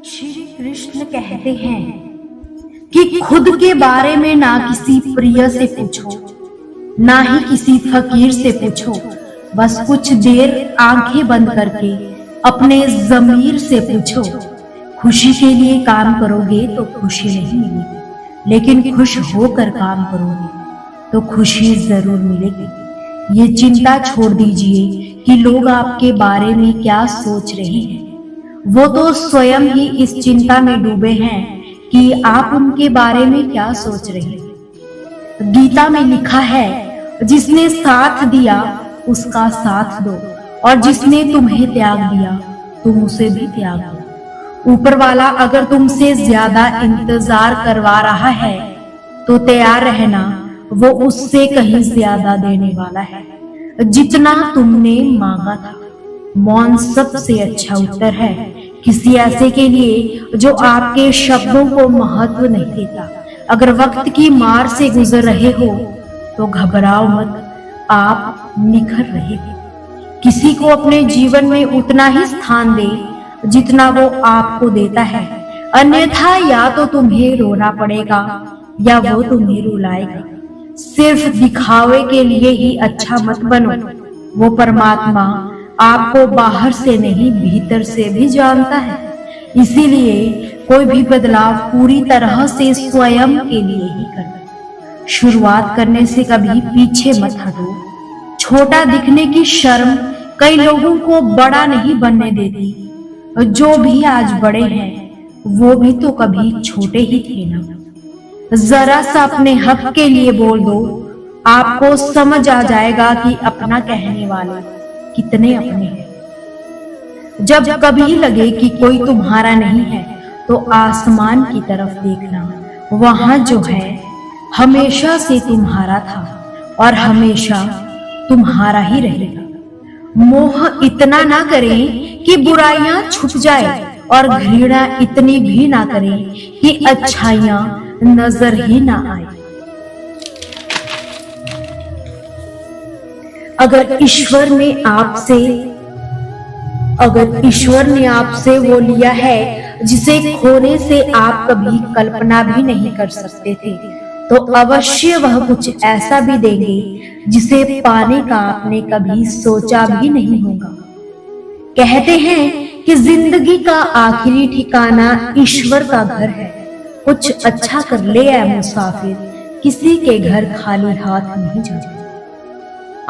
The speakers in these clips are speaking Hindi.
श्री कृष्ण कहते हैं कि खुद के बारे में ना किसी प्रिय से पूछो, ना ही किसी फकीर से पूछो। बस कुछ देर आंखें बंद करके अपने ज़मीर से पूछो। खुशी के लिए काम करोगे तो खुशी नहीं मिलेगी, लेकिन खुश होकर काम करोगे तो खुशी जरूर मिलेगी। ये चिंता छोड़ दीजिए कि लोग आपके बारे में क्या सोच रहे हैं। वो तो स्वयं ही इस चिंता में डूबे हैं कि आप उनके बारे में क्या सोच रहे हैं। गीता में लिखा है, जिसने साथ दिया उसका साथ दो, और जिसने तुम्हें त्याग दिया तुम उसे भी त्याग दो। ऊपर वाला अगर तुमसे ज्यादा इंतजार करवा रहा है तो तैयार रहना, वो उससे कहीं ज्यादा देने वाला है जितना तुमने मांगा था। मौन सबसे अच्छा उत्तर है किसी ऐसे के लिए जो आपके शब्दों को महत्व नहीं देता। अगर वक्त की मार से गुजर रहे हो तो घबराओ मत, आप निखर रहे हो। किसी को अपने जीवन में उतना ही स्थान दे जितना वो आपको देता है, अन्यथा या तो तुम्हें रोना पड़ेगा या वो तुम्हें रुलाएगा। सिर्फ दिखावे के लिए ही अच्छा मत बनो। वो परमात्मा आपको बाहर से नहीं भीतर से भी जानता है। इसीलिए कोई भी बदलाव पूरी तरह से स्वयं के लिए ही करना। शुरुआत करने से कभी पीछे मत हटो। छोटा दिखने की शर्म कई लोगों को बड़ा नहीं बनने देती। जो भी आज बड़े हैं वो भी तो कभी छोटे ही थे ना। जरा सा अपने हक के लिए बोल दो, आपको समझ आ जाएगा कि अपना कहने वाले कितने अपने हैं। जब कभी लगे कि कोई तुम्हारा नहीं है तो आसमान की तरफ देखना, वहां जो है हमेशा से तुम्हारा था और हमेशा तुम्हारा ही रहेगा। मोह इतना ना करें कि बुराइयां छुप जाए, और घृणा इतनी भी ना करें कि अच्छाइयां नजर ही ना आए। अगर ईश्वर ने आपसे वो लिया है जिसे खोने से आप कभी कल्पना भी नहीं कर सकते थे, तो अवश्य वह कुछ ऐसा भी देंगे जिसे पाने का आपने कभी सोचा भी नहीं होगा। कहते हैं कि जिंदगी का आखिरी ठिकाना ईश्वर का घर है। कुछ अच्छा कर ले ऐ मुसाफिर, किसी के घर खाली हाथ नहीं जाना।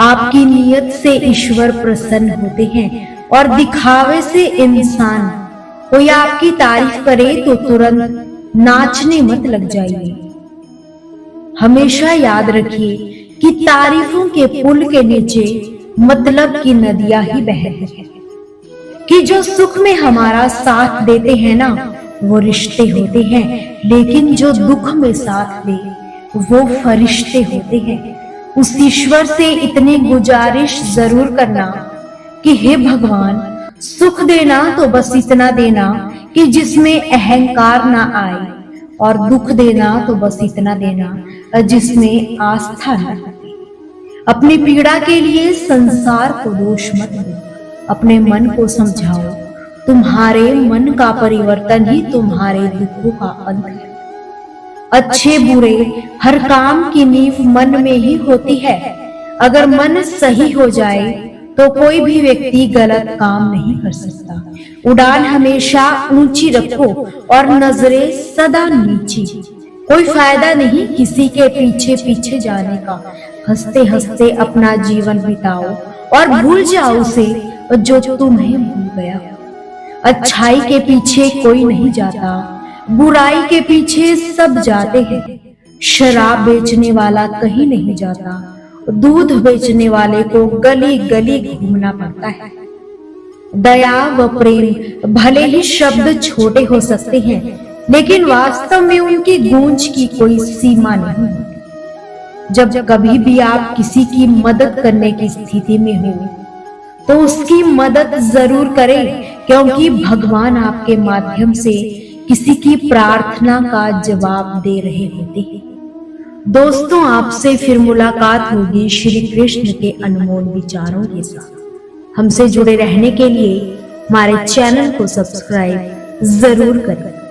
आपकी नीयत से ईश्वर प्रसन्न होते हैं और दिखावे से इंसान। कोई आपकी तारीफ करे तो तुरंत नाचने मत लग जाइए। हमेशा याद रखिए कि तारीफों के पुल के नीचे मतलब की नदियां ही बहती हैं। कि जो सुख में हमारा साथ देते हैं ना, वो रिश्ते होते हैं, लेकिन जो दुख में साथ दे वो फरिश्ते होते हैं। उस ईश्वर से इतनी गुजारिश जरूर करना कि हे भगवान, सुख देना तो बस इतना देना कि जिसमें अहंकार ना आए, और दुख देना तो बस इतना देना जिसमें आस्था न आए। अपनी पीड़ा के लिए संसार को दोष मत दो, अपने मन को समझाओ। तुम्हारे मन का परिवर्तन ही तुम्हारे दुखों का अंत है। अच्छे बुरे हर काम की नींव मन में ही होती है। अगर मन सही हो जाए तो कोई भी व्यक्ति गलत काम नहीं कर सकता। उड़ान हमेशा ऊंची रखो और नजरें सदा नीची। कोई फायदा नहीं किसी के पीछे पीछे जाने का। हंसते हंसते अपना जीवन बिताओ और भूल जाओ उसे जो तुम्हें भूल गया। अच्छाई के पीछे कोई नहीं जाता, बुराई के पीछे सब जाते हैं। शराब बेचने वाला कहीं नहीं जाता, दूध बेचने वाले को गली गली घूमना पड़ता है। दया व प्रेम भले ही शब्द छोटे हो सकते हैं, लेकिन वास्तव में उनकी गूंज की कोई सीमा नहीं होती। जब कभी भी आप किसी की मदद करने की स्थिति में हो तो उसकी मदद जरूर करें, क्योंकि भगवान आपके माध्यम से किसी की प्रार्थना का जवाब दे रहे होते हैं। दोस्तों, आपसे फिर मुलाकात होगी श्री कृष्ण के अनमोल विचारों के साथ। हमसे जुड़े रहने के लिए हमारे चैनल को सब्सक्राइब जरूर करें।